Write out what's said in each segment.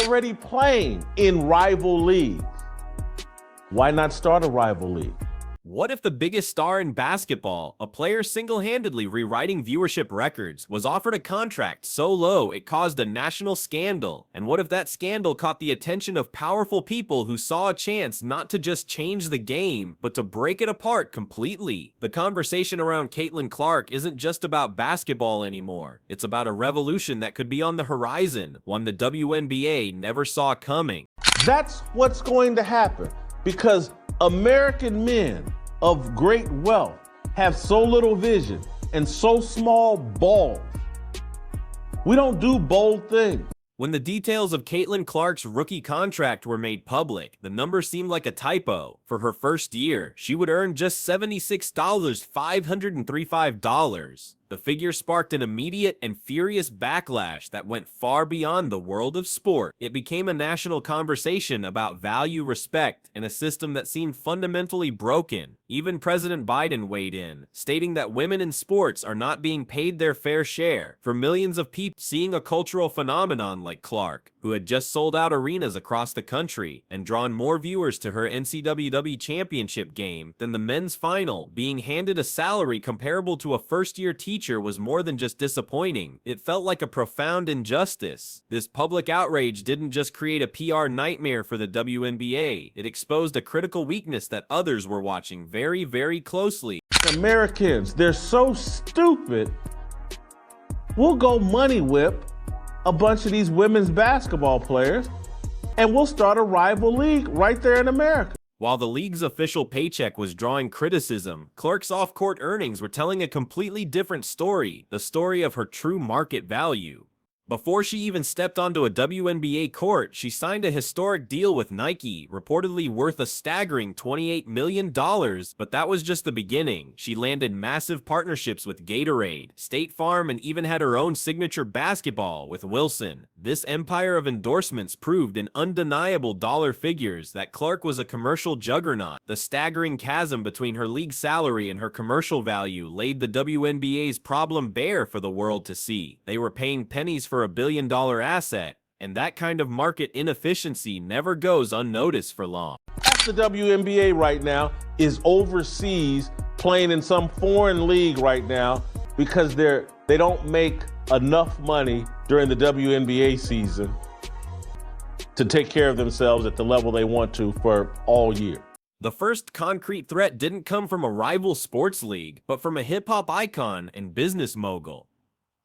already playing in rival leagues. Why not start a rival league? What if the biggest star in basketball, a player single-handedly rewriting viewership records, was offered a contract so low it caused a national scandal? And what if that scandal caught the attention of powerful people who saw a chance not to just change the game, but to break it apart completely? The conversation around Caitlin Clark isn't just about basketball anymore. It's about a revolution that could be on the horizon, one the WNBA never saw coming. That's what's going to happen because American men of great wealth have so little vision and so small balls. We don't do bold things. When the details of Caitlin Clark's rookie contract were made public, the number seemed like a typo. For her first year, she would earn just $76,535. The figure sparked an immediate and furious backlash that went far beyond the world of sport. It became a national conversation about value, respect, and a system that seemed fundamentally broken. Even President Biden weighed in, stating that women in sports are not being paid their fair share. For millions of people, seeing a cultural phenomenon like Clark, who had just sold out arenas across the country and drawn more viewers to her NCAA championship game than the men's final, being handed a salary comparable to a first-year teacher was more than just disappointing. It felt like a profound injustice. This public outrage didn't just create a PR nightmare for the WNBA, it exposed a critical weakness that others were watching very, very closely. Americans, they're so stupid. We'll go money whip a bunch of these women's basketball players and we'll start a rival league right there in America. While the league's official paycheck was drawing criticism, Clark's off-court earnings were telling a completely different story, the story of her true market value. Before she even stepped onto a WNBA court, she signed a historic deal with Nike, reportedly worth a staggering $28 million, but that was just the beginning. She landed massive partnerships with Gatorade, State Farm, and even had her own signature basketball with Wilson. This empire of endorsements proved in undeniable dollar figures that Clark was a commercial juggernaut. The staggering chasm between her league salary and her commercial value laid the WNBA's problem bare for the world to see. They were paying pennies for a billion-dollar asset, and that kind of market inefficiency never goes unnoticed for long. The WNBA right now is overseas playing in some foreign league right now because they don't make enough money during the WNBA season to take care of themselves at the level they want to for all year. The first concrete threat didn't come from a rival sports league, but from a hip-hop icon and business mogul.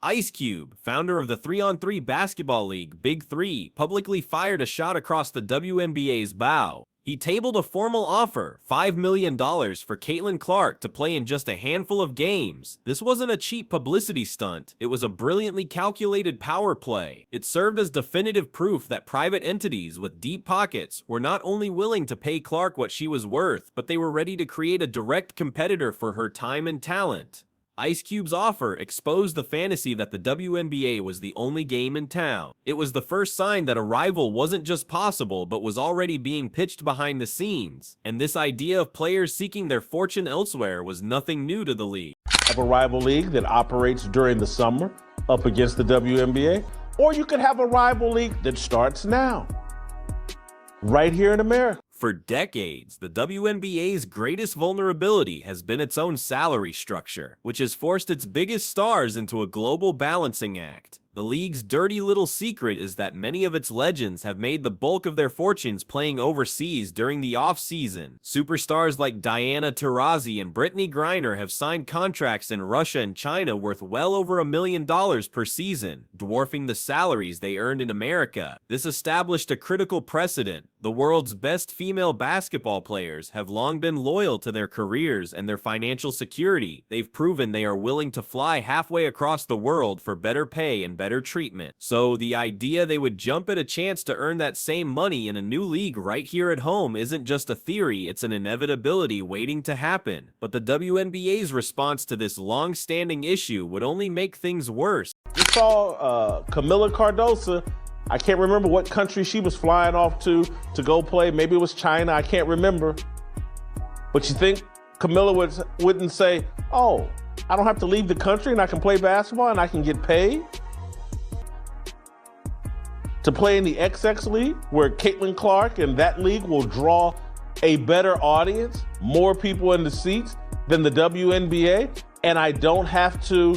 Ice Cube, founder of the 3-on-3 basketball league Big 3, publicly fired a shot across the WNBA's bow. He tabled a formal offer, $5 million for Caitlin Clark to play in just a handful of games. This wasn't a cheap publicity stunt, it was a brilliantly calculated power play. It served as definitive proof that private entities with deep pockets were not only willing to pay Clark what she was worth, but they were ready to create a direct competitor for her time and talent. Ice Cube's offer exposed the fantasy that the WNBA was the only game in town. It was the first sign that a rival wasn't just possible, but was already being pitched behind the scenes. And this idea of players seeking their fortune elsewhere was nothing new to the league. Have a rival league that operates during the summer up against the WNBA, or you could have a rival league that starts now, right here in America. For decades, the WNBA's greatest vulnerability has been its own salary structure, which has forced its biggest stars into a global balancing act. The league's dirty little secret is that many of its legends have made the bulk of their fortunes playing overseas during the off-season. Superstars like Diana Taurasi and Brittany Griner have signed contracts in Russia and China worth well over $1 million per season, dwarfing the salaries they earned in America. This established a critical precedent. The world's best female basketball players have long been loyal to their careers and their financial security. They've proven they are willing to fly halfway across the world for better pay and better treatment. So the idea they would jump at a chance to earn that same money in a new league right here at home isn't just a theory, it's an inevitability waiting to happen. But the WNBA's response to this long-standing issue would only make things worse. We saw Camila Cardoso. I can't remember what country she was flying off to go play. Maybe it was China, I can't remember. But you think Camila wouldn't say, oh, I don't have to leave the country and I can play basketball and I can get paid to play in the XX League, where Caitlin Clark and that league will draw a better audience, more people in the seats than the WNBA, and I don't have to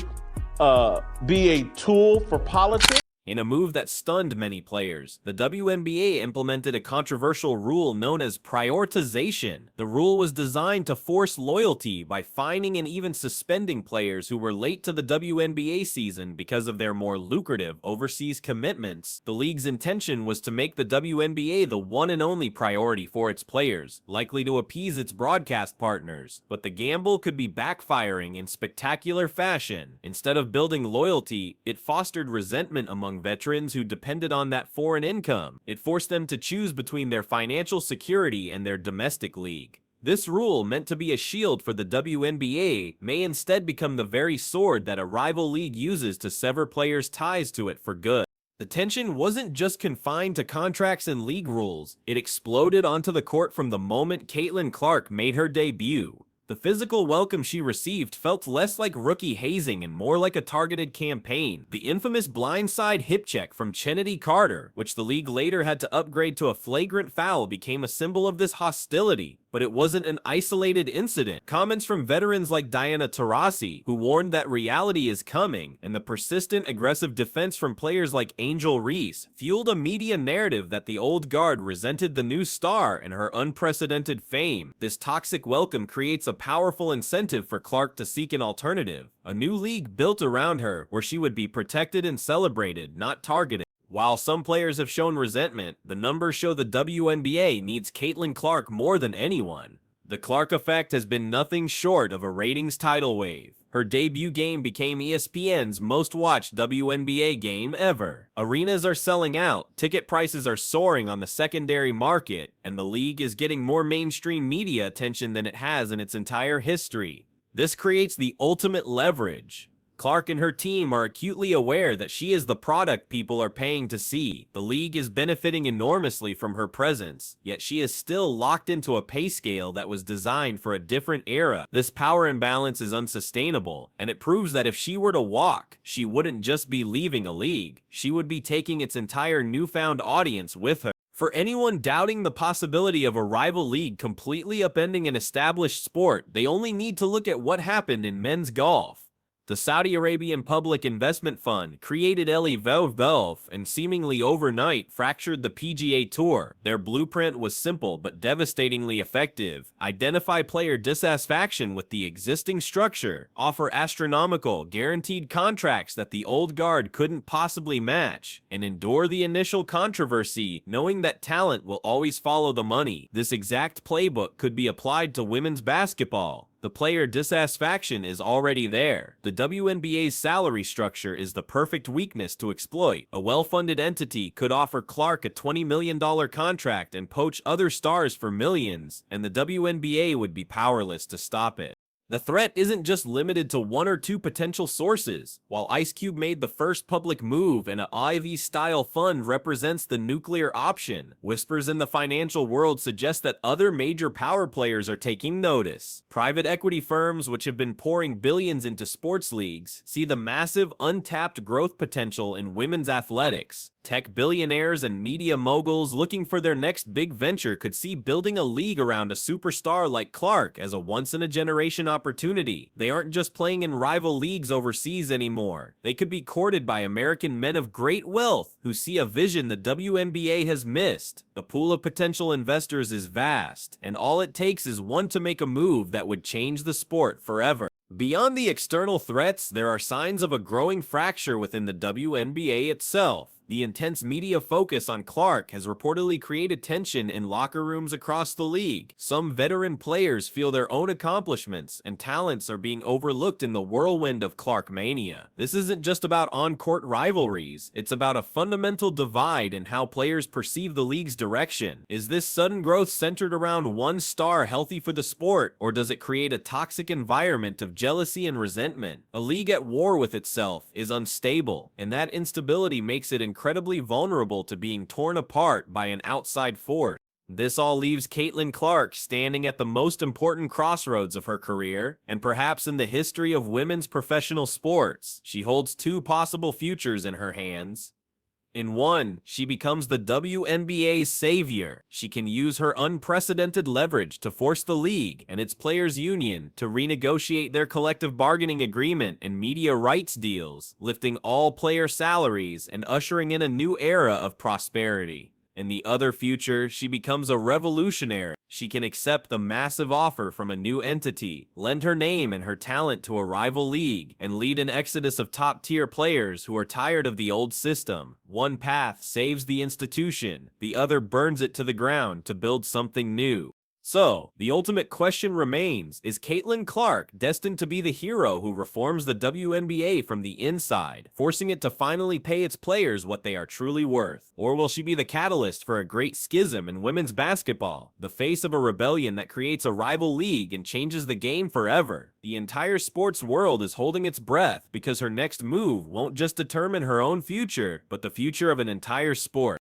be a tool for politics? In a move that stunned many players, the WNBA implemented a controversial rule known as prioritization. The rule was designed to force loyalty by fining and even suspending players who were late to the WNBA season because of their more lucrative overseas commitments. The league's intention was to make the WNBA the one and only priority for its players, likely to appease its broadcast partners. But the gamble could be backfiring in spectacular fashion. Instead of building loyalty, it fostered resentment among veterans who depended on that foreign income. It forced them to choose between their financial security and their domestic league. This rule, meant to be a shield for the WNBA, may instead become the very sword that a rival league uses to sever players' ties to it for good. The tension wasn't just confined to contracts and league rules. It exploded onto the court from the moment Caitlin Clark made her debut. The physical welcome she received felt less like rookie hazing and more like a targeted campaign. The infamous blindside hip check from Chennedy Carter, which the league later had to upgrade to a flagrant foul, became a symbol of this hostility. But it wasn't an isolated incident. Comments from veterans like Diana Taurasi, who warned that reality is coming, and the persistent aggressive defense from players like Angel Reese, fueled a media narrative that the old guard resented the new star and her unprecedented fame. This toxic welcome creates a powerful incentive for Clark to seek an alternative, a new league built around her where she would be protected and celebrated, not targeted. While some players have shown resentment, the numbers show the WNBA needs Caitlin Clark more than anyone. The Clark effect has been nothing short of a ratings tidal wave. Her debut game became ESPN's most watched WNBA game ever. Arenas are selling out, ticket prices are soaring on the secondary market, and the league is getting more mainstream media attention than it has in its entire history. This creates the ultimate leverage. Clark and her team are acutely aware that she is the product people are paying to see. The league is benefiting enormously from her presence, yet she is still locked into a pay scale that was designed for a different era. This power imbalance is unsustainable, and it proves that if she were to walk, she wouldn't just be leaving a league, she would be taking its entire newfound audience with her. For anyone doubting the possibility of a rival league completely upending an established sport, they only need to look at what happened in men's golf. The Saudi Arabian Public Investment Fund created LIV and seemingly overnight fractured the PGA Tour. Their blueprint was simple but devastatingly effective. Identify player dissatisfaction with the existing structure, offer astronomical, guaranteed contracts that the old guard couldn't possibly match, and endure the initial controversy, knowing that talent will always follow the money. This exact playbook could be applied to women's basketball. The player dissatisfaction is already there. The WNBA's salary structure is the perfect weakness to exploit. A well-funded entity could offer Clark a $20 million contract and poach other stars for millions, and the WNBA would be powerless to stop it. The threat isn't just limited to one or two potential sources. While Ice Cube made the first public move and an IV-style fund represents the nuclear option, whispers in the financial world suggest that other major power players are taking notice. Private equity firms, which have been pouring billions into sports leagues, see the massive untapped growth potential in women's athletics. Tech billionaires and media moguls looking for their next big venture could see building a league around a superstar like Clark as a once-in-a-generation opportunity. They aren't just playing in rival leagues overseas anymore. They could be courted by American men of great wealth who see a vision the WNBA has missed. The pool of potential investors is vast, and all it takes is one to make a move that would change the sport forever. Beyond the external threats, there are signs of a growing fracture within the WNBA itself. The intense media focus on Clark has reportedly created tension in locker rooms across the league. Some veteran players feel their own accomplishments and talents are being overlooked in the whirlwind of Clark mania. This isn't just about on-court rivalries, it's about a fundamental divide in how players perceive the league's direction. Is this sudden growth centered around one star healthy for the sport, or does it create a toxic environment of jealousy and resentment? A league at war with itself is unstable, and that instability makes it incredibly vulnerable to being torn apart by an outside force. This all leaves Caitlin Clark standing at the most important crossroads of her career, and perhaps in the history of women's professional sports. She holds two possible futures in her hands. In one, she becomes the WNBA's savior. She can use her unprecedented leverage to force the league and its players' union to renegotiate their collective bargaining agreement and media rights deals, lifting all player salaries and ushering in a new era of prosperity. In the other future, she becomes a revolutionary. She can accept the massive offer from a new entity, lend her name and her talent to a rival league, and lead an exodus of top-tier players who are tired of the old system. One path saves the institution, the other burns it to the ground to build something new. So, the ultimate question remains, is Caitlin Clark destined to be the hero who reforms the WNBA from the inside, forcing it to finally pay its players what they are truly worth? Or will she be the catalyst for a great schism in women's basketball, the face of a rebellion that creates a rival league and changes the game forever? The entire sports world is holding its breath because her next move won't just determine her own future, but the future of an entire sport.